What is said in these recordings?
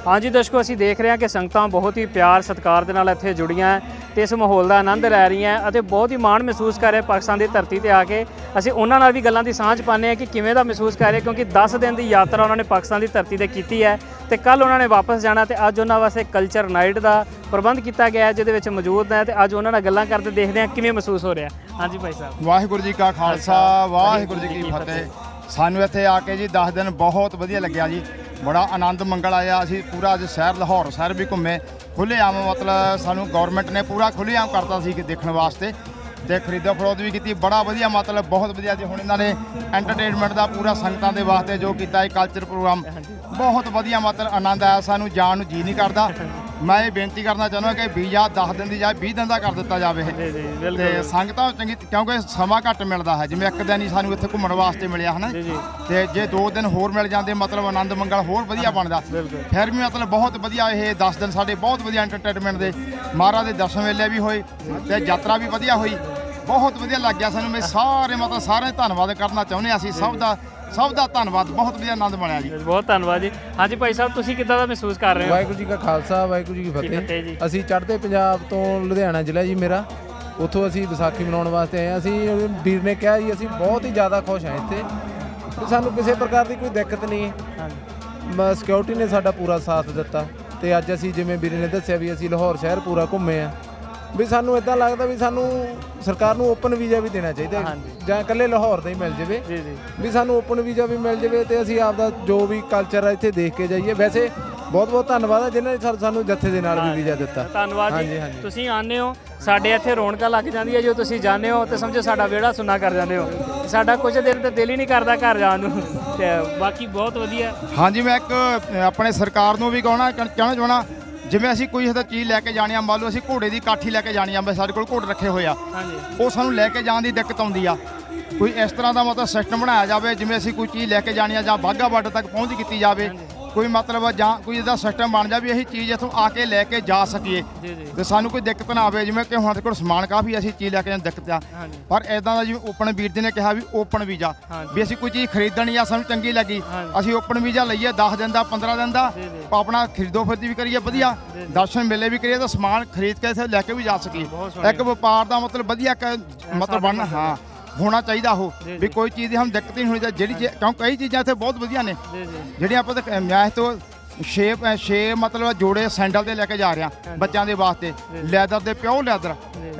हाँ जी दर्शकों, असीं देख रहे हैं कि संगतां बहुत ही प्यार सत्कार दे नाल इत्थे जुड़ियां ते इस माहौल का आनंद लै रहीਆਂ ਅਤੇ बहुत ही माण महसूस कर रहे पाकिस्तान की धरती ते आके। ਅਸੀਂ ਉਹਨਾਂ ਨਾਲ ਵੀ ਗੱਲਾਂ ਦੀ ਸਾਂਝ ਪਾਉਂਦੇ ਹਾਂ ਕਿ ਕਿਵੇਂ ਦਾ ਮਹਿਸੂਸ ਕਰ ਰਹੇ, ਕਿਉਂਕਿ 10 ਦਿਨ ਦੀ ਯਾਤਰਾ ਉਹਨਾਂ ਨੇ ਪਾਕਿਸਤਾਨ ਦੀ ਧਰਤੀ ਤੇ ਕੀਤੀ ਹੈ ਤੇ ਕੱਲ ਉਹਨਾਂ ਨੇ ਵਾਪਸ ਜਾਣਾ ਤੇ ਅੱਜ ਉਹਨਾਂ ਵਾਸਤੇ ਕਲਚਰ ਨਾਈਟ ਦਾ ਪ੍ਰਬੰਧ ਕੀਤਾ ਗਿਆ ਹੈ ਜਿਹਦੇ ਵਿੱਚ ਮੌਜੂਦ ਹੈ ਤੇ ਅੱਜ ਉਹਨਾਂ ਨਾਲ ਗੱਲਾਂ ਕਰਦੇ ਦੇਖਦੇ ਹਾਂ ਕਿਵੇਂ ਮਹਿਸੂਸ ਹੋ ਰਿਹਾ। ਹਾਂਜੀ ਭਾਈ ਸਾਹਿਬ। ਵਾਹਿਗੁਰੂ ਜੀ ਕਾ ਖਾਲਸਾ ਵਾਹਿਗੁਰੂ ਜੀ ਕੀ ਫਤਿਹ। ਸਾਨੂੰ ਇੱਥੇ ਆ ਕੇ ਜੀ 10 ਦਿਨ ਬਹੁਤ ਵਧੀਆ ਲੱਗਿਆ ਜੀ, ਬੜਾ ਆਨੰਦ ਮੰਗਲ ਆਇਆ। ਅਸੀਂ ਪੂਰਾ ਅੱਜ ਸ਼ਹਿਰ ਲਾਹੌਰ ਸ਼ਹਿਰ ਵੀ ਘੁੰਮੇ, ਖੁੱਲ੍ਹੇਆਮ ਮਤਲਬ ਸਾਨੂੰ ਗੌਰਮੈਂਟ ਨੇ ਪੂਰਾ ਖੁੱਲ੍ਹੇਆਮ ਕਰਤਾ ਸੀ ਕਿ ਦੇਖਣ ਵਾਸਤੇ ਤੇ ਖਰੀਦੋ ਫਰੋਖਤ ਵੀ ਕੀਤੀ, ਬੜਾ ਵਧੀਆ ਮਤਲਬ ਬਹੁਤ ਵਧੀਆ ਜੀ। ਹੁਣ ਇਹਨਾਂ ਨੇ ਐਂਟਰਟੇਨਮੈਂਟ ਦਾ ਪੂਰਾ ਸੰਗਤਾਂ ਦੇ ਵਾਸਤੇ ਜੋ ਕੀਤਾ ਹੈ ਕਲਚਰ ਪ੍ਰੋਗਰਾਮ ਬਹੁਤ ਵਧੀਆ, ਮਤਲਬ ਆਨੰਦ ਆਇਆ। ਸਾਨੂੰ ਜਾਣ ਨੂੰ ਜੀ ਨਹੀਂ ਕਰਦਾ। ਮੈਂ ਇਹ ਬੇਨਤੀ ਕਰਨਾ ਚਾਹੁੰਦਾ ਕਿ ਵੀਜ਼ਾ 10 ਦਿਨ ਦੀ ਜਾਂ 20 ਦਿਨ ਦਾ ਕਰ ਦਿੱਤਾ ਜਾਵੇ ਤੇ ਸੰਗਤਾਂ ਚੰਗੀ, ਕਿਉਂਕਿ ਸਮਾਂ ਘੱਟ ਮਿਲਦਾ ਹੈ। ਜਿਵੇਂ ਇੱਕ ਦਿਨ ਹੀ ਸਾਨੂੰ ਇੱਥੇ ਘੁੰਮਣ ਵਾਸਤੇ ਮਿਲਿਆ ਹੈ ਨਾ, ਤੇ ਜੇ 2 ਦਿਨ ਹੋਰ ਮਿਲ ਜਾਂਦੇ ਮਤਲਬ ਆਨੰਦ ਮੰਗਲ ਹੋਰ ਵਧੀਆ ਬਣਦਾ। ਫਿਰ ਵੀ ਮਤਲਬ ਬਹੁਤ ਵਧੀਆ ਇਹ 10 ਦਿਨ ਸਾਡੇ ਬਹੁਤ ਵਧੀਆ ਐਂਟਰਟੇਨਮੈਂਟ ਦੇ, ਮਹਾਰਾਜ ਦੇ ਦਰਸ਼ਨ ਵੇਲੇ ਵੀ ਹੋਏ ਤੇ ਯਾਤਰਾ ਵੀ ਵਧੀਆ ਹੋਈ, ਬਹੁਤ ਵਧੀਆ ਲੱਗਿਆ ਸਾਨੂੰ। ਮੈਂ ਸਾਰੇ ਮਤਲਬ ਸਾਰਿਆਂ ਦਾ ਧੰਨਵਾਦ ਕਰਨਾ ਚਾਹੁੰਦੇ ਹਾਂ। ਅਸੀਂ ਸਭ ਦਾ ਧੰਨਵਾਦ, ਬਹੁਤ ਵਧੀਆ ਆਨੰਦ ਮਾਣਿਆ ਜੀ। ਬਹੁਤ ਧੰਨਵਾਦ ਜੀ। ਹਾਂਜੀ ਭਾਈ ਸਾਹਿਬ, ਤੁਸੀਂ ਕਿੱਦਾਂ ਦਾ ਮਹਿਸੂਸ ਕਰ ਰਹੇ ਹੋ? ਵਾਹਿਗੁਰੂ ਜੀ ਕਾ ਖਾਲਸਾ ਵਾਹਿਗੁਰੂ ਜੀ ਕੀ ਫਤਿਹ। ਅਸੀਂ ਚੜ੍ਹਦੇ ਪੰਜਾਬ ਤੋਂ ਲੁਧਿਆਣਾ ਜ਼ਿਲ੍ਹਾ ਜੀ ਮੇਰਾ, ਉੱਥੋਂ ਅਸੀਂ ਵਿਸਾਖੀ ਮਨਾਉਣ ਵਾਸਤੇ ਆਏ ਹਾਂ। ਅਸੀਂ ਵੀਰ ਨੇ ਕਿਹਾ ਜੀ ਅਸੀਂ ਬਹੁਤ ਹੀ ਜ਼ਿਆਦਾ ਖੁਸ਼ ਹਾਂ ਇੱਥੇ, ਸਾਨੂੰ ਕਿਸੇ ਪ੍ਰਕਾਰ ਦੀ ਕੋਈ ਦਿੱਕਤ ਨਹੀਂ ਹੈ। ਸਿਕਿਉਰਿਟੀ ਨੇ ਸਾਡਾ ਪੂਰਾ ਸਾਥ ਦਿੱਤਾ ਤੇ ਅੱਜ ਅਸੀਂ ਜਿਵੇਂ ਵੀਰ ਨੇ ਦੱਸਿਆ ਵੀ ਅਸੀਂ ਲਾਹੌਰ ਸ਼ਹਿਰ ਪੂਰਾ ਘੁੰਮੇ ਆ। ਵੀ ਸਾਨੂੰ ਇੱਦਾਂ ਲੱਗਦਾ ਵੀ ਸਾਨੂੰ ਸਰਕਾਰ ਨੂੰ ਓਪਨ ਵੀਜ਼ਾ ਵੀ ਦੇਣਾ ਚਾਹੀਦਾ, ਜਾਂ ਇਕੱਲੇ ਲਾਹੌਰ ਦਾ ਹੀ ਮਿਲ ਜਾਵੇ। ਵੀ ਸਾਨੂੰ ਓਪਨ ਵੀਜ਼ਾ ਵੀ ਮਿਲ ਜਾਵੇ ਤੇ ਅਸੀਂ ਆਪਦਾ ਜੋ ਵੀ ਕਲਚਰ ਹੈ ਇੱਥੇ ਦੇਖ ਕੇ ਜਾਈਏ। ਵੈਸੇ ਬਹੁਤ ਬਹੁਤ ਧੰਨਵਾਦ ਹੈ ਜਿਨ੍ਹਾਂ ਨੇ ਸਾਨੂੰ ਜੱਥੇ ਦੇ ਨਾਲ ਵੀ ਵੀਜ਼ਾ ਦਿੱਤਾ। ਧੰਨਵਾਦ ਜੀ। ਤੁਸੀਂ ਆਉਂਦੇ ਹੋ, ਸਾਡੇ ਇੱਥੇ ਰੌਣਕਾਂ ਲੱਗ ਜਾਂਦੀ ਹੈ। ਜੋ ਤੁਸੀਂ ਜਾਂਦੇ ਹੋ ਤੇ ਸਮਝੋ ਸਾਡਾ ਵਿਹੜਾ ਸੁੰਨਾ ਕਰ ਜਾਂਦੇ ਹੋ। ਸਾਡਾ ਕੁਝ ਦਿਨ ਤੇ ਦਿਲ ਹੀ ਨਹੀਂ ਕਰਦਾ ਘਰ ਜਾਣ ਨੂੰ, ਤੇ ਬਾਕੀ ਬਹੁਤ ਵਧੀਆ। ਹਾਂਜੀ, ਮੈਂ ਇੱਕ ਆਪਣੇ ਸਰਕਾਰ ਨੂੰ ਵੀ ਕਹਿਣਾ ਚਾਹੁੰਦਾ, ਜਿਵੇਂ ਅਸੀਂ ਕੋਈ ਇਹਦਾ ਚੀਜ਼ ਲੈ ਕੇ ਜਾਣੀ ਆ, ਮੰਨ ਲਓ ਅਸੀਂ ਘੋੜੇ ਦੀ ਕਾਠੀ ਲੈ ਕੇ ਜਾਣੀ ਆ, ਸਾਡੇ ਕੋਲ ਘੋੜੇ ਰੱਖੇ ਹੋਏ ਆ, ਉਹ ਸਾਨੂੰ ਲੈ ਕੇ ਜਾਣ ਦੀ ਦਿੱਕਤ ਆਉਂਦੀ ਆ। ਕੋਈ ਇਸ ਤਰ੍ਹਾਂ ਦਾ ਮਤਲਬ ਸਿਸਟਮ ਬਣਾਇਆ ਜਾਵੇ, ਜਿਵੇਂ ਅਸੀਂ ਕੋਈ ਚੀਜ਼ ਲੈ ਕੇ ਜਾਣੀ ਆ ਜਾਂ ਵਾਹਗਾ ਬਾਰਡਰ ਤੱਕ ਪਹੁੰਚ ਕੀਤੀ ਜਾਵੇ, ਕੋਈ ਮਤਲਬ ਜਾਂ ਕੋਈ ਇਹਦਾ ਸਿਸਟਮ ਬਣ ਜਾਵੇ, ਅਸੀਂ ਚੀਜ਼ ਇੱਥੋਂ ਆ ਕੇ ਲੈ ਕੇ ਜਾ ਸਕੀਏ ਤੇ ਸਾਨੂੰ ਕੋਈ ਦਿੱਕਤ ਨਾ ਆਵੇ। ਜਿਵੇਂ ਕਿ ਹੁਣ ਸਾਡੇ ਕੋਲ ਸਮਾਨ ਕਾਫੀ, ਅਸੀਂ ਚੀਜ਼ ਲੈ ਕੇ ਜਾਣ ਦਿੱਕਤ ਆ, ਪਰ ਇੱਦਾਂ ਦਾ ਜਿਵੇਂ ਓਪਨ ਵੀਰ ਜੀ ਨੇ ਕਿਹਾ ਵੀ ਓਪਨ ਵੀਜ਼ਾ, ਵੀ ਅਸੀਂ ਕੋਈ ਚੀਜ਼ ਖਰੀਦਣੀ ਆ ਸਾਨੂੰ ਚੰਗੀ ਲੱਗੀ, ਅਸੀਂ ਓਪਨ ਵੀਜ਼ਾ ਲਈਏ 10 ਦਿਨ ਦਾ 15 ਦਿਨ ਦਾ, ਆਪਣਾ ਖਰੀਦੋ ਫਰਦੀ ਵੀ ਕਰੀਏ ਵਧੀਆ, ਦਰਸ਼ਨ ਮੇਲੇ ਵੀ ਕਰੀਏ ਤਾਂ ਸਮਾਨ ਖਰੀਦ ਕੇ ਇੱਥੇ ਲੈ ਕੇ ਵੀ ਜਾ ਸਕੀਏ। ਇੱਕ ਵਪਾਰ ਦਾ ਮਤਲਬ ਵਧੀਆ ਮਤਲਬ ਬਣਨਾ ਹੋਣਾ ਚਾਹੀਦਾ ਉਹ, ਵੀ ਕੋਈ ਚੀਜ਼ ਦੀ ਹਮ ਦਿੱਕਤ ਨਹੀਂ ਹੋਣੀ ਚਾਹੀਦੀ। ਜਿਹੜੀ ਕਿਉਂਕਿ ਕਈ ਚੀਜ਼ਾਂ ਇੱਥੇ ਬਹੁਤ ਵਧੀਆ ਨੇ ਜਿਹੜੀਆਂ ਆਪਾਂ ਮੈਂ ਤੋਂ 6 ਮਤਲਬ ਜੋੜੇ ਸੈਂਡਲ ਦੇ ਲੈ ਕੇ ਜਾ ਰਿਹਾ ਬੱਚਿਆਂ ਦੇ ਵਾਸਤੇ, ਲੈਦਰ ਦੇ, ਪਿਓਰ ਲੈਦਰ,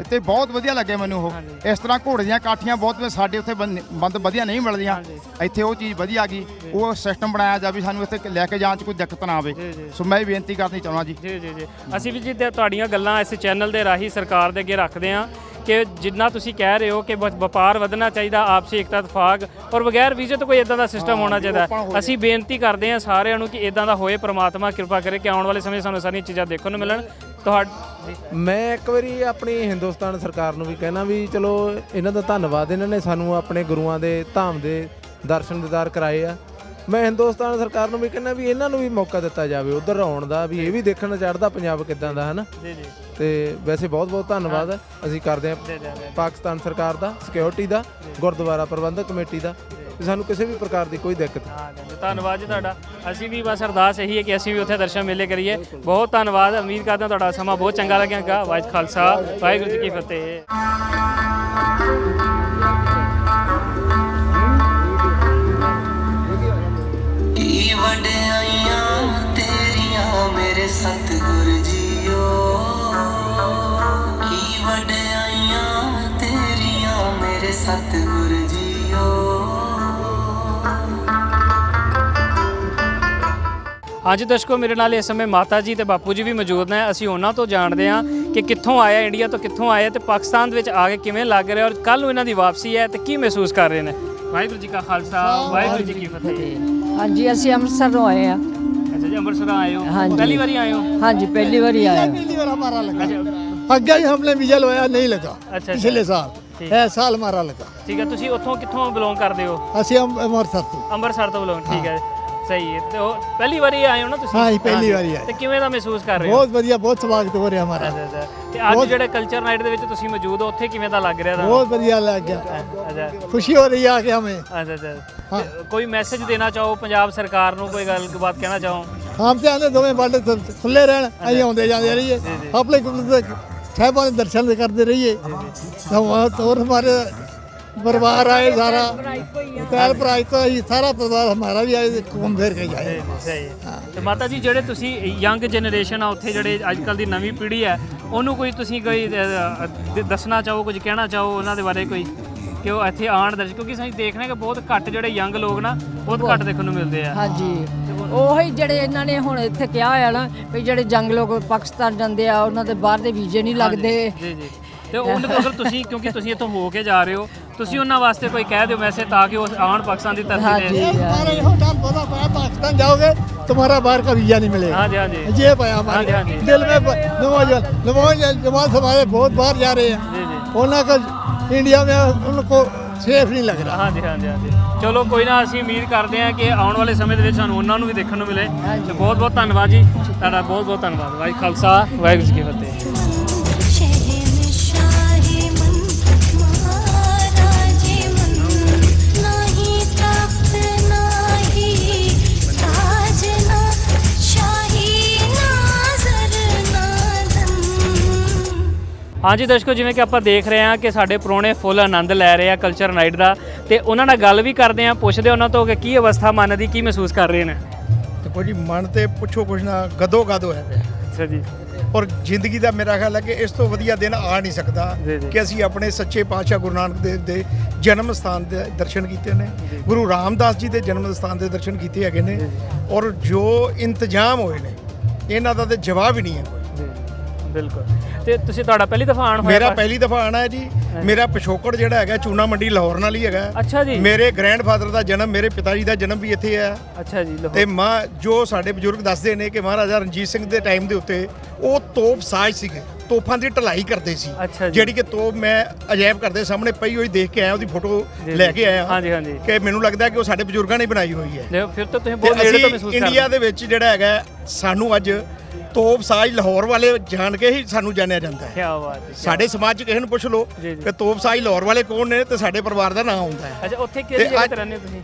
ਤੇ ਬਹੁਤ ਵਧੀਆ ਲੱਗੇ ਮੈਨੂੰ ਉਹ। ਇਸ ਤਰ੍ਹਾਂ ਘੋੜੇ ਦੀਆਂ ਕਾਠੀਆਂ ਬਹੁਤ ਸਾਡੇ ਉੱਥੇ ਬੰਦ ਵਧੀਆ ਨਹੀਂ ਮਿਲਦੀਆਂ, ਇੱਥੇ ਉਹ ਚੀਜ਼ ਵਧੀਆ ਗਈ। ਉਹ ਸਿਸਟਮ ਬਣਾਇਆ ਜਾਵੇ ਸਾਨੂੰ ਇੱਥੇ ਲੈ ਕੇ ਜਾਣ 'ਚ ਕੋਈ ਦਿੱਕਤ ਨਾ ਆਵੇ। ਸੋ ਮੈਂ ਇਹ ਬੇਨਤੀ ਕਰਨੀ ਚਾਹੁੰਦਾ ਜੀ। ਜੀ ਅਸੀਂ ਵੀ ਜੀ ਤੁਹਾਡੀਆਂ ਗੱਲਾਂ ਇਸ ਚੈਨਲ ਦੇ ਰਾਹੀਂ ਸਰਕਾਰ ਦੇ ਅੱਗੇ ਰੱਖਦੇ ਹਾਂ ਕਿ ਜਿੰਨਾ ਤੁਸੀਂ ਕਹਿ ਰਹੇ ਹੋ ਕਿ ਵਪਾਰ ਵਧਣਾ ਚਾਹੀਦਾ, ਆਪਸੀ ਏਕਤਾ ਇਤਫਾਕ ਔਰ ਬਗੈਰ ਵੀਜ਼ੇ ਤੋਂ ਕੋਈ ਇਦਾਂ ਦਾ ਸਿਸਟਮ ਹੋਣਾ ਚਾਹੀਦਾ। ਅਸੀਂ ਬੇਨਤੀ ਕਰਦੇ ਹਾਂ ਸਾਰਿਆਂ ਨੂੰ ਕਿ ਇਦਾਂ ਦਾ ਹੋਏ, ਪ੍ਰਮਾਤਮਾ ਕਿਰਪਾ ਕਰੇ ਕਿ ਆਉਣ ਵਾਲੇ ਸਮੇਂ ਸਾਨੂੰ ਸਾਰੀਆਂ ਚੀਜ਼ਾਂ ਦੇਖਣ ਨੂੰ ਮਿਲਣ। ਮੈਂ ਇੱਕ ਵਾਰੀ ਆਪਣੀ ਹਿੰਦੁਸਤਾਨ ਸਰਕਾਰ ਨੂੰ ਵੀ ਕਹਿਣਾ ਵੀ ਚਲੋ ਇਹਨਾਂ ਦਾ ਧੰਨਵਾਦ, ਇਹਨਾਂ ਨੇ ਸਾਨੂੰ ਆਪਣੇ ਗੁਰੂਆਂ ਦੇ ਧਾਮ ਦੇ ਦਰਸ਼ਨ ਦੀਦਾਰ ਕਰਾਏ ਆ। ਮੈਂ ਹਿੰਦੁਸਤਾਨ ਸਰਕਾਰ ਨੂੰ ਵੀ ਕਹਿੰਦਾ ਵੀ ਇਹਨਾਂ ਨੂੰ ਵੀ ਮੌਕਾ ਦਿੱਤਾ ਜਾਵੇ ਉੱਧਰ ਆਉਣ ਦਾ, ਵੀ ਇਹ ਵੀ ਦੇਖਣ ਚੜ੍ਹਦਾ ਪੰਜਾਬ ਕਿੱਦਾਂ ਦਾ ਹੈ ਨਾ। ਤੇ ਵੈਸੇ ਬਹੁਤ ਬਹੁਤ ਧੰਨਵਾਦ ਅਸੀਂ ਕਰਦੇ ਹਾਂ ਪਾਕਿਸਤਾਨ ਸਰਕਾਰ ਦਾ, ਸਿਕਿਉਰਿਟੀ ਦਾ, ਗੁਰਦੁਆਰਾ ਪ੍ਰਬੰਧਕ ਕਮੇਟੀ ਦਾ, ਸਾਨੂੰ ਕਿਸੇ ਵੀ ਪ੍ਰਕਾਰ ਦੀ ਕੋਈ ਦਿੱਕਤ। ਧੰਨਵਾਦ ਜੀ ਤੁਹਾਡਾ। ਅਸੀਂ ਵੀ ਬਸ ਅਰਦਾਸ ਇਹੀ ਹੈ ਕਿ ਅਸੀਂ ਵੀ ਉੱਥੇ ਦਰਸ਼ਨ ਮੇਲੇ ਕਰੀਏ। ਬਹੁਤ ਧੰਨਵਾਦ। ਉਮੀਦ ਕਰਦਾ ਤੁਹਾਡਾ ਸਮਾਂ ਬਹੁਤ ਚੰਗਾ ਲੱਗਿਆ। ਵਾਹਿਗੁਰੂ ਖਾਲਸਾ ਵਾਹਿਗੁਰੂ ਜੀ ਕੀ ਫਤਿਹ। ਵਡਿਆਈਆਂ ਤੇਰੀਆਂ ਮੇਰੇ ਸਤਿਗੁਰ ਜੀਓ, ਕੀ ਵਡਿਆਈਆਂ ਤੇਰੀਆਂ ਮੇਰੇ ਸਤਿਗੁਰ ਜੀਓ। ਹਾਂਜੀ ਦਰਸ਼ਕੋ, ਮੇਰੇ ਨਾਲ ਇਸ ਸਮੇਂ ਮਾਤਾ ਜੀ ਤੇ ਬਾਪੂ ਜੀ ਵੀ ਮੌਜੂਦ ਨੇ। ਅਸੀਂ ਉਹਨਾਂ ਤੋਂ ਜਾਣਦੇ ਹਾਂ ਕਿ ਕਿੱਥੋਂ ਆਇਆ, ਇੰਡੀਆ ਤੋਂ ਕਿੱਥੋਂ ਆਏ ਤੇ ਪਾਕਿਸਤਾਨ ਦੇ ਵਿੱਚ ਆ ਕੇ ਕਿਵੇਂ ਲੱਗ ਰਿਹਾ ਔਰ ਕੱਲ੍ਹ ਨੂੰ ਇਹਨਾਂ ਦੀ ਵਾਪਸੀ ਹੈ ਤੇ ਕੀ ਮਹਿਸੂਸ ਕਰ ਰਹੇ ਨੇ। ਵਾਹਿਗੁਰੂ ਜੀ ਕਾ ਖਾਲਸਾ ਵਾਹਿਗੁਰੂ ਜੀ ਕੀ ਫਤਿਹ। ਹਾਂਜੀ, ਅਸੀਂ ਅੰਮ੍ਰਿਤਸਰੋਂ ਆਏ ਆ। ਅੱਛਾ ਜੀ, ਅੰਮ੍ਰਿਤਸਰ ਆਏ ਹੋ? ਪਹਿਲੀ ਵਾਰੀ ਆਏ ਹੋ? ਹਾਂਜੀ, ਪਹਿਲੀ ਵਾਰੀ ਆਏ। पहली बार हमारा लगा, अगे ही हमने वीजा लवाया नहीं लगा। अच्छा, पिछले साल है साल हमारा लगा। ठीक है। ਤੁਸੀਂ ਉੱਥੋਂ ਕਿੱਥੋਂ ਬਿਲੋਂਗ ਕਰਦੇ ਹੋ? ਅਸੀਂ ਅੰਮ੍ਰਿਤਸਰ ਤੋਂ। ਅੰਮ੍ਰਿਤਸਰ ਤੋਂ ਬਿਲੋਂਗ। ਠੀਕ ਹੈ। ਸਹੀ ਹੈ। ਤੇ ਉਹ ਪਹਿਲੀ ਵਾਰੀ ਆਏ ਹੋ ਨਾ ਤੁਸੀਂ? हाँ जी पहली बार ही आए। ਤੇ ਕਿਵੇਂ ਦਾ ਮਹਿਸੂਸ ਕਰ ਰਹੇ ਹੋ? बहुत बढ़िया, बहुत स्वागत हो रहा हमारा। ਅੱਛਾ ਅੱਛਾ। ਤੇ ਅੱਜ ਜਿਹੜੇ ਕਲਚਰ ਨਾਈਟ ਦੇ ਵਿੱਚ ਤੁਸੀਂ ਮੌਜੂਦ ਹੋ ਉੱਥੇ ਕਿਵੇਂ ਦਾ ਲੱਗ ਰਿਹਾ ਤੁਹਾਨੂੰ? बहुत बढ़िया लग गया, ਅੱਛਾ खुशी हो रही है आके हमें। ਅੱਛਾ ਅੱਛਾ। ਤੇ ਕੋਈ ਮੈਸੇਜ ਦੇਣਾ ਚਾਹੋ ਪੰਜਾਬ ਸਰਕਾਰ ਨੂੰ, ਕੋਈ ਗੱਲਬਾਤ ਕਹਿਣਾ ਚਾਹੋ? हम तो आने दोवें बाटे खुले रहन, अं आते जाते रहिए, अपने गुरु साहिबों के दर्शन करते रहिए। और हमारे परिवार आए सारा, पैर भराई तो सारा परिवार हमारा भी आए, घूम फिर के जाए। ਸਹੀ ਹੈ। ਤੇ ਮਾਤਾ ਜੀ ਜਿਹੜੇ ਤੁਸੀਂ ਯੰਗ ਜਨਰੇਸ਼ਨ ਆ ਉੱਥੇ ਜਿਹੜੇ ਅੱਜ ਕੱਲ ਦੀ ਨਵੀਂ ਪੀੜ੍ਹੀ ਹੈ ਉਹਨੂੰ ਕੋਈ ਤੁਸੀਂ ਕੋਈ ਦੱਸਣਾ ਚਾਹੋ, ਕੁਝ ਕਹਿਣਾ ਚਾਹੋ ਉਹਨਾਂ ਦੇ ਬਾਰੇ ਕੋਈ, ਕਿ ਉਹ ਇੱਥੇ ਆਉਣ ਦਰਸ਼ਨ, ਕਿਉਂਕਿ ਅਸੀਂ ਦੇਖ ਰਹੇ ਕਿ ਬਹੁਤ ਘੱਟ ਜਿਹੜੇ ਯੰਗ ਲੋਕ ਨਾ ਬਹੁਤ ਘੱਟ ਦੇਖਣ ਨੂੰ ਮਿਲਦੇ ਆ। ਹਾਂਜੀ ਉਹੀ ਜਿਹੜੇ ਇਹਨਾਂ ਨੇ ਹੁਣ ਇੱਥੇ ਕਿਹਾ ਹੋਇਆ ਨਾ ਵੀ ਜਿਹੜੇ ਜੰਗ ਲੋਕ ਪਾਕਿਸਤਾਨ ਜਾਂਦੇ ਆ ਉਹਨਾਂ ਦੇ ਬਾਹਰ ਦੇ ਵੀਜ਼ੇ ਨਹੀਂ ਲੱਗਦੇ। ਜੀ ਜੀ। ਤੇ ਉਹਨਾਂ ਤੋਂ ਅਗਰ ਤੁਸੀਂ, ਕਿਉਂਕਿ ਤੁਸੀਂ ਇੱਥੋਂ ਹੋ ਕੇ ਜਾ ਰਹੇ ਹੋ, ਤੁਸੀਂ ਉਹਨਾਂ ਵਾਸਤੇ ਕੋਈ ਕਹਿ ਦਿਓ ਮੈਸੇਜ ਤਾਂ ਕਿ ਉਹ ਆਉਣ ਪਾਕਿस्तान ਦੀ ਧਰਤੀ ਤੇ। हमारा यहो डर बहुत पाया, पाकिस्तान जाओगे तुम्हारा बाहर का वीजा नहीं मिलेगा। हाँ जी, हाँ जी। ये पाया हमारे हाँ जी, हाँ जी। दिल में नवाज जमात हमारे बहुत बाहर जा रहे जी, जी। हैं, उन्होंने इंडिया में उनको सेफ नहीं लग रहा। ਹਾਂਜੀ ਹਾਂਜੀ ਹਾਂਜੀ। ਚਲੋ ਕੋਈ ਨਾ, ਅਸੀਂ ਉਮੀਦ ਕਰਦੇ ਹਾਂ ਕਿ ਆਉਣ ਵਾਲੇ ਸਮੇਂ ਦੇ ਵਿੱਚ ਸਾਨੂੰ ਉਹਨਾਂ ਨੂੰ ਵੀ ਦੇਖਣ ਨੂੰ ਮਿਲੇ। ਤੇ ਬਹੁਤ ਬਹੁਤ ਧੰਨਵਾਦ ਜੀ ਤੁਹਾਡਾ, ਬਹੁਤ ਬਹੁਤ ਧੰਨਵਾਦ। ਵਾਹਿਗੁਰੂ ਖਾਲਸਾ ਵਾਹਿਗੁਰੂ ਜੀ ਕੀ ਫਤਿਹ। ਹਾਂਜੀ ਦਰਸ਼ਕੋ, ਜਿਵੇਂ ਕਿ ਆਪਾਂ ਦੇਖ ਰਹੇ ਹਾਂ ਕਿ ਸਾਡੇ ਪ੍ਰਾਹੁਣੇ ਫੁੱਲ ਆਨੰਦ ਲੈ ਰਹੇ ਆ ਕਲਚਰ ਨਾਈਟ ਦਾ, ਤੇ ਉਹਨਾਂ ਨਾਲ ਗੱਲ ਵੀ ਕਰਦੇ ਆ, ਪੁੱਛਦੇ ਉਹਨਾਂ ਤੋਂ ਕਿ ਕੀ ਅਵਸਥਾ ਮਨ ਦੀ, ਕੀ ਮਹਿਸੂਸ ਕਰ ਰਹੇ ਨੇ। ਦੇਖੋ ਜੀ, ਮਨ ਤੇ ਪੁੱਛੋ ਕੁਛ ਨਾ, ਗਦੋ ਗਦ ਹੋਇਆ ਪਿਆ। ਅੱਛਾ ਜੀ। ਔਰ ਜ਼ਿੰਦਗੀ ਦਾ ਮੇਰਾ ਖਿਆਲ ਹੈ ਕਿ ਇਸ ਤੋਂ ਵਧੀਆ ਦਿਨ ਆ ਨਹੀਂ ਸਕਦਾ ਜੀ, ਜੀ। ਕਿ ਅਸੀਂ ਆਪਣੇ ਸੱਚੇ ਪਾਤਸ਼ਾਹ ਗੁਰੂ ਨਾਨਕ ਦੇਵ ਦੇ ਜਨਮ ਸਥਾਨ ਦੇ ਦਰਸ਼ਨ ਕੀਤੇ ਨੇ, ਗੁਰੂ ਰਾਮਦਾਸ ਜੀ ਦੇ ਜਨਮ ਸਥਾਨ ਦੇ ਦਰਸ਼ਨ ਕੀਤੇ ਹੈਗੇ ਨੇ। ਔਰ ਜੋ ਇੰਤਜ਼ਾਮ ਹੋਏ ਨੇ ਇਹਨਾਂ ਦਾ ਤੇ ਜਵਾਬ ਹੀ ਨਹੀਂ ਹੈ ਕੋਈ। ਜੀ ਬਿਲਕੁਲ। ਤੇ ਤੁਸੀਂ, ਤੁਹਾਡਾ ਪਹਿਲੀ ਦਫਾ ਆਉਣ ਹੋਇਆ? ਮੇਰਾ ਪਹਿਲੀ ਦਫਾ ਆਣਾ ਹੈ ਜੀ। ਮੇਰਾ ਪਿਛੋਕੜ ਜਿਹੜਾ ਹੈਗਾ ਚੂਨਾ ਮੰਡੀ ਲਾਹੌਰ ਨਾਲ ਹੀ ਹੈਗਾ। ਅੱਛਾ ਜੀ। ਮੇਰੇ ਗ੍ਰੈਂਡਫਾਦਰ ਦਾ ਜਨਮ, ਮੇਰੇ ਪਿਤਾ ਜੀ ਦਾ ਜਨਮ ਵੀ ਇੱਥੇ ਹੈ। ਅੱਛਾ ਜੀ। ਤੇ ਜੋ ਸਾਡੇ ਬਜ਼ੁਰਗ ਦੱਸਦੇ ਨੇ ਕਿ ਮਹਾਰਾਜਾ ਰਣਜੀਤ ਸਿੰਘ ਦੇ ਟਾਈਮ ਦੇ ਉੱਤੇ ਉਹ ਤੋਪ ਸਾਜ਼ ਸੀਗੇ, ਤੋਪਾਂ ਦੀ ਢਲਾਈ ਕਰਦੇ ਸੀ। ਅੱਛਾ ਜੀ। ਜਿਹੜੀ ਕਿ ਤੋਪ ਮੈਂ ਅਜਾਇਬ ਘਰ ਦੇ ਸਾਹਮਣੇ ਪਈ ਹੋਈ ਦੇਖ ਕੇ ਆਇਆ, ਉਹਦੀ ਫੋਟੋ ਲੈ ਕੇ ਆਇਆ। ਹਾਂਜੀ ਹਾਂਜੀ। ਕਿ ਮੈਨੂੰ ਲੱਗਦਾ ਕਿ ਉਹ ਸਾਡੇ ਬਜ਼ੁਰਗਾਂ ਨੇ ਬਣਾਈ ਹੋਈ ਹੈ। ਦੇਖੋ ਫਿਰ ਤਾਂ ਤੁਸੀਂ ਬਹੁਤ ਨੇੜੇ ਤੋਂ ਮਹਿਸੂਸ ਕਰਦੇ। ਇੰਡੀਆ ਦੇ ਵਿੱਚ ਜਿਹੜਾ ਹੈਗਾ, ਸਾਨੂੰ ਅੱਜ ਤੋਪ ਸਾਜ਼ ਲਾਹੌਰ ਵਾਲੇ ਜਾਣ ਕੇ ਹੀ ਸਾਨੂੰ ਜਾਣਿਆ ਜਾਂਦਾ ਹੈ। ਕੀ ਬਾਤ ਹੈ। ਸਾਡੇ ਸਮਾਜ 'ਚ ਕਿਸੇ ਨੂੰ ਪੁੱਛ ਲਓ ਜੀ, ਜੀ। ਕਿ ਤੋਪ ਸਾਜ਼ ਲਾਹੌਰ ਵਾਲੇ ਕੌਣ ਨੇ, ਤੇ ਸਾਡੇ ਪਰਿਵਾਰ ਦਾ ਨਾਮ ਆਉਂਦਾ ਹੈ। ਅੱਛਾ, ਉੱਥੇ ਕਿਹੜੀ ਜਗ੍ਹਾ ਤੇ ਰਹਿੰਦੇ ਹੋ ਤੁਸੀਂ?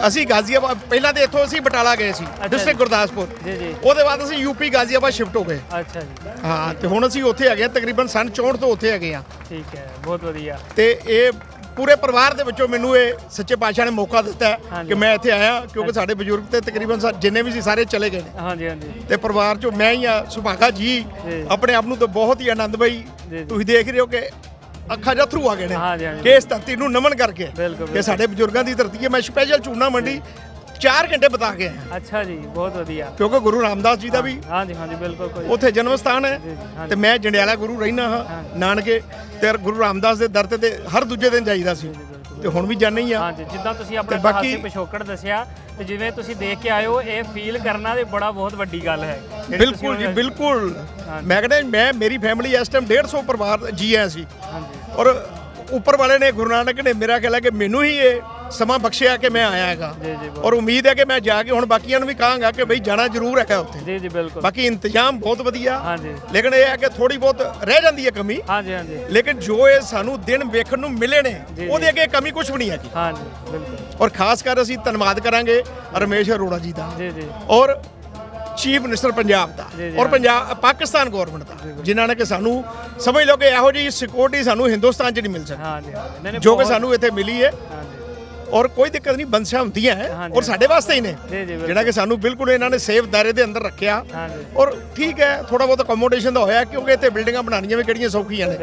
ਅਸੀਂ ਗਾਜ਼ੀਆਬਾਦ, ਪਹਿਲਾਂ ਤੇ ਇੱਥੋਂ ਅਸੀਂ ਬਟਾਲਾ ਗਏ ਸੀ, ਡਿਸਟ੍ਰਿਕਟ ਗੁਰਦਾਸਪੁਰ। ਜੀ ਜੀ। ਉਹਦੇ ਬਾਅਦ ਅਸੀਂ ਯੂਪੀ ਗਾਜ਼ੀਆਬਾਦ ਸ਼ਿਫਟ ਹੋ ਗਏ। ਅੱਛਾ ਜੀ। ਹਾਂ, ਤੇ ਹੁਣ ਅਸੀਂ ਉੱਥੇ ਹੈਗੇ ਆ, ਤਕਰੀਬਨ ਸੰਨ 64 ਤੋਂ ਉੱਥੇ ਹੈਗੇ ਆ। ਠੀਕ ਹੈ, ਬਹੁਤ ਵਧੀਆ। ਤੇ ਇਹ ਪੂਰੇ ਪਰਿਵਾਰ ਦੇ ਵਿੱਚੋਂ ਮੈਨੂੰ ਇਹ ਸੱਚੇ ਪਾਤਸ਼ਾਹ ਨੇ ਮੌਕਾ ਦਿੱਤਾ ਹੈ ਹਾਂਜੀ। ਕਿ ਮੈਂ ਇੱਥੇ ਆਇਆ, ਕਿਉਂਕਿ ਸਾਡੇ ਬਜ਼ੁਰਗ ਤੇ ਤਕਰੀਬਨ ਜਿੰਨੇ ਵੀ ਸੀ ਸਾਰੇ ਚਲੇ ਗਏ ਨੇ। ਹਾਂਜੀ ਹਾਂਜੀ। ਤੇ ਪਰਿਵਾਰ 'ਚੋਂ ਮੈਂ ਹੀ ਆ ਸੁਭਾਗਾ ਜੀ। ਜੀ। ਆਪਣੇ ਆਪ ਨੂੰ ਤਾਂ ਬਹੁਤ ਹੀ ਆਨੰਦ ਬਈ, ਜੀ। ਤੁਸੀਂ ਦੇਖ ਰਹੇ ਹੋ ਕਿ ਅੱਖਾਂ 'ਚ ਅਥਰੂ ਆ ਗਏ ਨੇ ਹਾਂਜੀ, ਹਾਂਜੀ। ਕਿ ਇਸ ਧਰਤੀ ਨੂੰ ਨਮਨ ਕਰਕੇ, ਬਿਲਕੁਲ, ਕਿ ਸਾਡੇ ਬਜ਼ੁਰਗਾਂ ਦੀ ਧਰਤੀ ਹੈ। ਮੈਂ ਸਪੈਸ਼ਲ ਚੂਨਾ ਮੰਡੀ 4 ਘੰਟੇ ਬਿਤਾ ਕੇ ਆਇਆ, ਅੱਛਾ ਜੀ, ਬਹੁਤ ਵਧੀਆ। ਕਿਉਂਕਿ ਗੁਰੂ ਰਾਮਦਾਸ ਜੀ ਦਾ ਵੀ ਹਾਂਜੀ ਹਾਂਜੀ ਬਿਲਕੁਲ। ਕੋਈ ਉੱਥੇ ਜਨਮ ਸਥਾਨ ਹੈ। ਜੀ, ਹਾਂਜੀ। ਤੇ ਮੈਂ ਜੰਡਿਆਲਾ ਗੁਰੂ ਰਹਿਣਾ ਹਾਂ ਨਾਨਕੇ, ਤੇ ਗੁਰੂ ਰਾਮਦਾਸ ਦੇ ਦਰ ਤੇ ਹਰ ਦੂਜੇ ਦਿਨ ਜਾਈਦਾ ਸੀ, ਤੇ ਹੁਣ ਵੀ ਜਾਣਾ ਹੀ ਆ। ਹਾਂਜੀ, ਜਿੱਦਾਂ ਤੁਸੀਂ ਆਪਣੇ ਤੇ ਬਾਕੀ- ਇਤਿਹਾਸਿਕ ਪਿਛੋਕੜ ਦੱਸਿਆ, ਤੇ ਜਿਵੇਂ ਤੁਸੀਂ ਦੇਖ ਕੇ ਆਏ ਹੋ, ਇਹ ਫੀਲ ਕਰਨਾ ਤੇ ਬੜਾ ਬਹੁਤ ਵੱਡੀ ਗੱਲ ਹੈ। ਜਿਹੜੀ ਤੁਸੀਂ ਬਿਲਕੁਲ ਜੀ, ਹੁਣ- ਬਿਲਕੁਲ। ਹਾਂਜੀ। ਮੈਂ ਕਹਿੰਦਾ, ਮੇਰੀ ਫੈਮਿਲੀ ਇਸ ਟਾਈਮ 150 ਪਰਿਵਾਰ ਜੀ ਆਇਆ ਸੀ। ਹਾਂਜੀ। ਔਰ ਉੱਪਰ ਵਾਲੇ ਨੇ, ਗੁਰੂ ਨਾਨਕ ਨੇ, ਮੇਰਾ ਖਿਆਲ ਹੈ ਕਿ ਮੈਨੂੰ ਹੀ ਇਹ ਸਮਾਂ ਬਖਸ਼ਿਆ ਕਿ ਮੈਂ ਆਇਆ ਹੈਗਾ। ਜੀ, ਜੀ, ਬਹੁਤ। ਔਰ ਉਮੀਦ ਹੈ ਕਿ ਮੈਂ ਜਾ ਕੇ ਹੁਣ ਬਾਕੀਆਂ ਨੂੰ ਵੀ ਕਹਾਂਗਾ ਕਿ ਬਈ ਜਾਣਾ ਜ਼ਰੂਰ ਹੈਗਾ ਉੱਥੇ। ਜੀ ਜੀ ਬਿਲਕੁਲ। ਬਾਕੀ ਇੰਤਜ਼ਾਮ ਬਹੁਤ ਵਧੀਆ। ਹਾਂਜੀ। ਲੇਕਿਨ ਇਹ ਹੈ ਕਿ ਥੋੜੀ ਬਹੁਤ ਰਹਿ ਜਾਂਦੀ ਹੈ ਕਮੀ। ਹਾਂਜੀ ਹਾਂਜੀ। ਲੇਕਿਨ ਜੋ ਇਹ ਸਾਨੂੰ ਦਿਨ ਵੇਖਣ ਨੂੰ ਮਿਲੇ ਨੇ, ਜੀ। ਉਹਦੇ ਅੱਗੇ ਕਮੀ ਕੁਝ ਵੀ ਨਹੀਂ ਹੈਗੀ। ਹਾਂਜੀ ਬਿਲਕੁਲ। ਔਰ ਖਾਸ ਕਰ ਅਸੀਂ ਧੰਨਵਾਦ ਕਰਾਂਗੇ ਰਮੇਸ਼ ਅਰੋੜਾ ਜੀ ਦਾ, ਜੀ ਜੀ। ਔਰ ਚੀਫ ਮਿਨਿਸਟਰ ਪੰਜਾਬ ਦਾ, ਜੀ, ਜੀ, ਔਰ ਹਾਂ। ਪਾਕਿਸਤਾਨ ਗਵਰਨਮੈਂਟ ਦਾ, ਜਿਨ੍ਹਾਂ ਨੇ ਕਿ ਸਾਨੂੰ ਸਮਝ ਲਓ ਕਿ ਇਹੋ ਜਿਹੀ ਸਿਕਿਉਰਿਟੀ ਸਾਨੂੰ ਹਿੰਦੁਸਤਾਨ 'ਚ ਨਹੀਂ ਮਿਲ ਸਕਦੀ, ਹਾਂਜੀ ਹਾਂਜੀ। ਨਹੀਂ, ਨਹੀਂ, ਜੋ ਕਿ ਬਹੁਤ- ਸਾਨੂੰ ਇੱਥੇ ਮਿਲੀ ਹੈ। ਹਾਂਜੀ। ਔਰ ਕੋਈ ਦਿੱਕਤ ਨਹੀਂ, ਬੰਦਸ਼ਾਂ ਹੁੰਦੀਆਂ ਹੈ, ਹਾਂਜੀ। ਔਰ ਸਾਡੇ ਵਾਸਤੇ ਹੀ ਨੇ, ਜੀ, ਜੀ, ਬਿਲਕੁਲ। ਜਿਹੜਾ ਕਿ ਸਾਨੂੰ ਬਿਲਕੁਲ ਇਹਨਾਂ ਨੇ ਸੇਫ ਦਾਇਰੇ ਦੇ ਅੰਦਰ ਰੱਖਿਆ। ਹਾਂਜੀ। ਔਰ ਠੀਕ ਹੈ, ਥੋੜਾ ਬਹੁਤ ਅਕੋਮੋਡੇਸ਼ਨ ਦਾ ਹੋਇਆ, ਕਿਉਂਕਿ ਇੱਥੇ ਬਿਲਡਿੰਗਾਂ ਬਣਾਉਣੀਆਂ ਵੀ ਕਿਹੜੀਆਂ ਸੌਖੀਆਂ ਨੇ।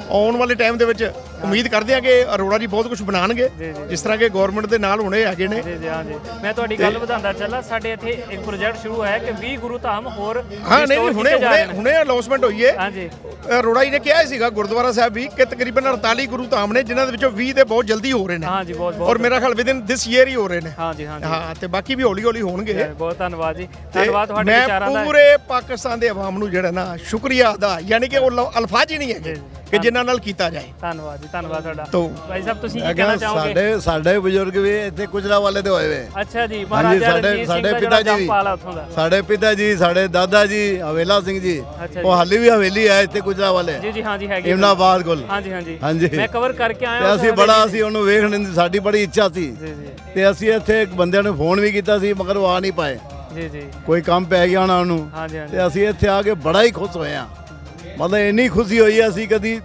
ਆਉਣ ਵਾਲੇ ਟਾਈਮ ਦੇ ਵਿੱਚ ਉਮੀਦ ਕਰਦੇ ਹਾਂ ਕਿ ਅਰੋੜਾ ਜੀ ਬਹੁਤ ਕੁਝ ਬਣਾਉਣਗੇ, ਜੀ, ਜੀ। ਜਿਸ ਤਰ੍ਹਾਂ ਕਿ ਗਵਰਨਮੈਂਟ ਦੇ ਨਾਲ ਹੁਣੇ ਹੈਗੇ ਨੇ। ਜੀ ਜੀ। ਹਾਂਜੀ, ਮੈਂ ਤੁਹਾਡੀ ਗੱਲ ਵਧਾਉਂਦਾ ਚੱਲਾਂ, ਸਾਡੇ ਇੱਥੇ ਇੱਕ ਪ੍ਰੋਜੈਕਟ ਸ਼ੁਰੂ ਹੋਇਆ ਕਿ 20 ਗੁਰੂ ਧਾਮ ਹੋਰ ਹਾਂ, ਨਹੀਂ restore ਹੁਣੇ ਕੀਤੇ ਜਾ ਰਹੇ ਨੇ। ਹੁਣੇ ਅਨਾਉਂਸਮੈਂਟ ਹੋਈ ਹੈ। ਹਾਂਜੀ। ਅਰੋੜਾ ਜੀ ਨੇ ਕਿਹਾ ਸੀਗਾ ਗੁਰਦੁਆਰਾ ਸਾਹਿਬ ਵੀ ਕਿ ਤਕਰੀਬਨ 48 ਗੁਰੂ ਧਾਮ ਨੇ, ਜਿਨ੍ਹਾਂ ਦੇ ਵਿੱਚੋਂ 20 ਦੇ ਬਹੁਤ ਜਲਦੀ ਹੋ ਰਹੇ ਨੇ। ਹਾਂਜੀ, ਬਹੁਤ ਔਰ ਮੇਰਾ ਖਿਆਲ ਵਿਦਿਨ ਦਿਸ ਈਅਰ ਹੀ ਹੋ ਰਹੇ ਨੇ। ਹਾਂਜੀ ਹਾਂਜੀ। ਹਾਂ, ਤੇ ਬਾਕੀ ਵੀ ਹੌਲੀ ਹੌਲੀ ਹੋਣਗੇ। ਬਹੁਤ ਧੰਨਵਾਦ ਜੀ, ਤੇ ਧੰਨਵਾਦ ਤੁਹਾਡੇ ਮੈਂ ਵਿਚਾਰਾਂ ਦਾ। ਪੂਰੇ ਪਾਕਿਸਤਾਨ ਦੇ ਆਵਾਮ ਨੂੰ ਜਿਹੜਾ ਨਾ ਸ਼ੁਕਰੀਆ ਅਦਾ, ਯਾਨੀ ਕਿ ਉਹ ਅਲਫਾਜ਼ ਹੀ ਨਹੀਂ ਹੈਗੇ ਕਿ ਜਿਨ੍ਹਾਂ ਨਾਲ ਕੀਤਾ ਜਾਏ। ਧੰਨਵਾਦ ਜੀ, ਧੰਨਵਾਦ ਤੁਹਾਡਾ। ਤੋ ਭਾਈ ਸਾਹਿਬ ਤੁਸੀਂ ਕੀ ਕਹਿਣਾ ਚਾਹੋਗੇ? ਸਾਡੇ ਬਜ਼ੁਰਗ ਵੀ ਇੱਥੇ ਗੁਜਰਾਂ ਵਾਲੇ ਦੇ ਹੋਏ ਵੇ। ਅੱਛਾ ਜੀ, ਮਹਾਰਾਜਾ ਰਣਜੀਤ ਸਿੰਘ ਸਾਡੇ ਦਾ ਪਿਤਾ ਜਿਹੜਾ ਜੀ ਜੰਪਾਲ ਆ ਉੱਥੋਂ ਦਾ। ਸਾਡੇ ਪਿਤਾ ਜੀ, ਸਾਡੇ ਦਾਦਾ ਜੀ ਹਵੇਲਾ ਸਿੰਘ ਜੀ, ਅੱਛਾ ਉਹ ਹਾਲੀ ਵੀ ਹਵੇਲੀ ਹੈ ਇੱਥੇ ਗੁਜਰਾਂ ਵਾਲੇ, ਜੀ ਜੀ, ਹਾਂਜੀ ਹੈਗੀ ਇਮਨਾਬਾਦ ਕੋਲ। ਹਾਂਜੀ ਹਾਂਜੀ ਹਾਂਜੀ। ਮੈਂ ਕਵਰ ਕਰਕੇ ਆਇਆ ਤੇ ਉਸ ਅਸੀਂ ਵੇਲੇ ਬੜਾ ਜੀ। ਅਸੀਂ ਉਹਨੂੰ ਵੇਖਣ ਦੀ ਸਾਡੀ ਬੜੀ ਇੱਛਾ ਸੀ ਜੀ ਜੀ ਤੇ ਅਸੀਂ ਇੱਥੇ ਇੱਕ ਬੰਦਿਆਂ ਨੂੰ ਫੋਨ ਵੀ ਕੀਤਾ ਸੀ, ਮਗਰ ਉਹ ਆ ਨਹੀਂ ਪਾਏ, ਜੀ ਜੀ, ਕੋਈ ਕੰਮ ਪੈ ਗਿਆ ਉਹਨਾਂ ਨੂੰ। ਹਾਂਜੀ ਹਾਂਜੀ, ਤੇ ਅਸੀਂ ਇੱਥੇ ਆ ਕੇ ਬੜਾ ਹੀ ਖੁਸ਼ ਹੋਏ ਹਾਂ, ਮਤਲਬ ਇੰਨੀ ਖੁਸ਼ੀ ਹੋਈ ਅਸੀਂ ਕਦੀ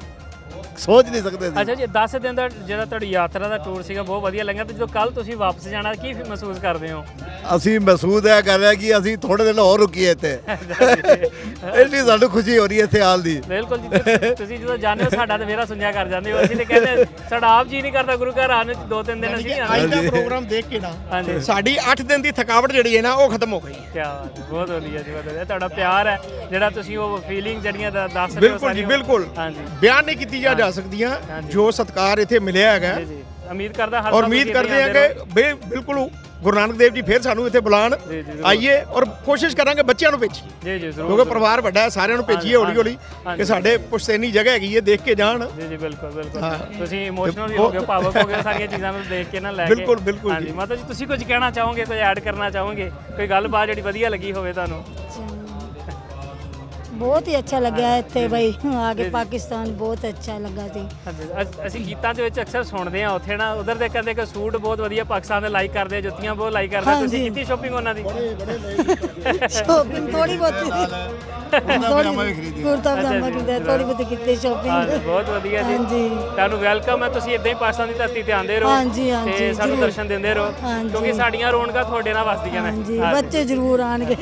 ਸੋਚ ਨਹੀਂ ਸਕਦੇ ਸੀ। ਅੱਛਾ ਜੀ, 10 ਦਿਨ ਦਾ ਜਿਹੜਾ ਤੁਹਾਡੀ ਯਾਤਰਾ ਦਾ ਟੂਰ ਸੀਗਾ ਬਹੁਤ ਵਧੀਆ ਲੱਗਿਆ, ਤੇ ਜਦੋਂ ਕੱਲ ਤੁਸੀਂ ਵਾਪਸ ਜਾਣਾ ਕੀ ਮਹਿਸੂਸ ਕਰਦੇ ਹੋ? ਅਸੀਂ ਮਹਿਸੂਸ ਇਹ ਕਰ ਰਹੇ ਕਿ ਅਸੀਂ ਥੋੜੇ ਦਿਨ ਹੋਰ ਰੁਕੀਏ ਇੱਥੇ। ਇੰਨੀ ਸਾਨੂੰ ਖੁਸ਼ੀ ਹੋ ਰਹੀ ਹੈ ਇੱਥੇ ਆਉਣ ਦੀ। ਬਿਲਕੁਲ ਜੀ, ਤੁਸੀਂ ਜਦੋਂ ਜਾਂਦੇ ਹੋ ਸਾਡਾ ਤੇ ਮੇਰਾ ਸੁਣਿਆ ਕਰ ਜਾਂਦੇ ਹੋ। ਅਸੀਂ ਤੇ ਕਹਿੰਦੇ ਸਾਡਾ ਆਪ ਜੀ ਨਹੀਂ ਕਰਦਾ ਗੁਰੂ ਘਰ ਆਉਣ ਨੂੰ, 2-3 ਦਿਨ ਅਸੀਂ ਅੱਜ ਦਾ ਪ੍ਰੋਗਰਾਮ ਦੇਖ ਕੇ ਨਾ ਹਾਂਜੀ, ਸਾਡੀ 8 ਦਿਨ ਦੀ ਥਕਾਵਟ ਜਿਹੜੀ ਹੈ ਨਾ ਉਹ ਖਤਮ ਹੋ ਗਈ ਹੈ। ਕੀ ਬਾਤ ਹੈ, ਬਹੁਤ ਵਧੀਆ ਜੀ, ਬਹੁਤ ਵਧੀਆ। ਤੁਹਾਡਾ ਪਿਆਰ ਹੈ ਜਿਹੜਾ ਤੁਸੀਂ ਉਹ ਫੀਲਿੰਗ ਜਿਹੜੀਆਂ ਦੱਸ ਰਹੇ ਹੋ ਬਿਲਕੁਲ ਜੀ, ਸਾਰੀਆਂ। ਬਿਲਕੁਲ ਹਾਂਜੀ ਬਿਆਨ ਨਹੀਂ ਕੀਤੀ ਜਾ ਸਕਦੀਆਂ ਹਾਂਜੀ। ਜੋ ਸਤਿਕਾਰ ਇੱਥੇ ਮਿਲਿਆ ਹੈਗਾ। ਜੀ ਜੀ, ਉਮੀਦ ਕਰਦਾ ਹਰ ਔਰ ਸਾਲ ਉਮੀਦ ਤੁਸੀਂ ਕਰਦੇ ਹਾਂ ਇੱਥੇ ਕਿ ਬਿਲਕੁਲ ਗੁਰੂ ਨਾਨਕ ਦੇਵ ਜੀ ਫਿਰ ਸਾਨੂੰ ਇੱਥੇ ਬੁਲਾਣ, ਜੀ, ਜ਼ਰੂਰ। ਆਈਏ ਔਰ ਕੋਸ਼ਿਸ਼ ਕਰਾਂਗੇ ਬੱਚਿਆਂ ਨੂੰ ਭੇਜੀਏ, ਜੀ ਜੀ, ਜ਼ਰੂਰ ਕਿਉਂਕਿ ਪਰਿਵਾਰ ਵੱਡਾ ਹੈ, ਸਾਰਿਆਂ ਨੂੰ ਭੇਜੀਏ ਹੌਲੀ ਹੌਲੀ ਹਾਂਜੀ। ਕਿ ਸਾਡੇ ਪੁਸ਼ਤੈਨੀ ਜਗ੍ਹਾ ਹੈਗੀ ਹੈ, ਦੇਖ ਕੇ ਜਾਣ। ਜੀ ਜੀ, ਬਿਲਕੁਲ ਬਿਲਕੁਲ। ਹਾਂ। ਤੁਸੀਂ ਇਮੋਸ਼ਨਲ ਵੀ ਹੋ ਗਏ, ਭਾਵੁਕ ਹੋ ਗਏ ਸਾਰੀਆਂ ਚੀਜ਼ਾਂ ਨੂੰ ਦੇਖ ਕੇ ਨਾ ਲੈ ਕੇ। ਬਿਲਕੁਲ, ਬਿਲਕੁਲ ਹਾਂਜੀ ਜੀ। ਮਾਤਾ ਜੀ, ਤੁਸੀਂ ਕੁਝ ਕਹਿਣਾ ਚਾਹੋਗੇ, ਕੁਝ ਐਡ ਕਰਨਾ ਚਾਹੋਗੇ, ਕੋਈ ਗੱਲਬਾਤ ਜਿਹੜੀ ਵਧੀਆ ਲੱਗੀ ਹੋਵੇ ਤੁਹਾਨੂੰ? ਬਹੁਤ ਹੀ ਅੱਛਾ ਲੱਗਿਆ ਇੱਥੇ ਬਈ ਆ ਕੇ, ਪਾਕਿਸਤਾਨ ਬਹੁਤ ਅੱਛਾ ਲੱਗਾ ਸੀ। ਹਾਂਜੀ, ਅਸੀਂ ਗੀਤਾਂ ਦੇ ਵਿੱਚ ਅਕਸਰ ਸੁਣਦੇ ਆ ਉੱਥੇ ਨਾ, ਉਧਰ ਦੇ ਕਹਿੰਦੇ ਕਿ ਸੂਟ ਬਹੁਤ ਵਧੀਆ ਪਾਕਿਸਤਾਨ ਦੇ ਲਾਈਕ ਕਰਦੇ ਆ, ਜੁੱਤੀਆਂ ਬਹੁਤ ਲਾਈਕ ਕਰਦੇ ਆ। ਤੁਸੀਂ ਹਾਂਜੀ। ਕੀਤੀ ਸ਼ੋਪਿੰਗ ਉਹਨਾਂ ਦੀ? ਸ਼ੋਪਿੰਗ ਥੋੜੀ ਬਹੁਤੀ ਕੁਰਤਾ ਪਜਾਮਾ ਖਰੀਦਿਆ, ਥੋੜੀ ਬਹੁਤੀ ਕੀਤੀ ਸ਼ੋਪਿੰਗ। ਹਾਂਜੀ, ਬਹੁਤ ਵਧੀਆ ਜੀ। ਹਾਂਜੀ। ਤੁਹਾਨੂੰ ਵੈਲਕਮ ਹੈ, ਤੁਸੀਂ ਇਦਾਂ ਹੀ ਪਾਕਿਸਤਾਨ ਦੀ ਧਰਤੀ ਤੇ ਆਉਂਦੇ ਰਹੋ ਹਾਂਜੀ, ਹਾਂਜੀ, ਤੇ ਸਾਨੂੰ ਜ਼ਰੂਰ। ਦਰਸ਼ਨ ਦਿੰਦੇ ਰਹੋ, ਹਾਂਜੀ। ਕਿਉਂਕਿ ਸਾਡੀਆਂ ਰੌਣਕਾਂ ਤੁਹਾਡੇ ਨਾਲ ਵਸਦੀਆਂ ਨੇ। ਹਾਂਜੀ, ਹਾਂਜੀ। ਬੱਚੇ ਜ਼ਰੂਰ ਆਣਗੇ।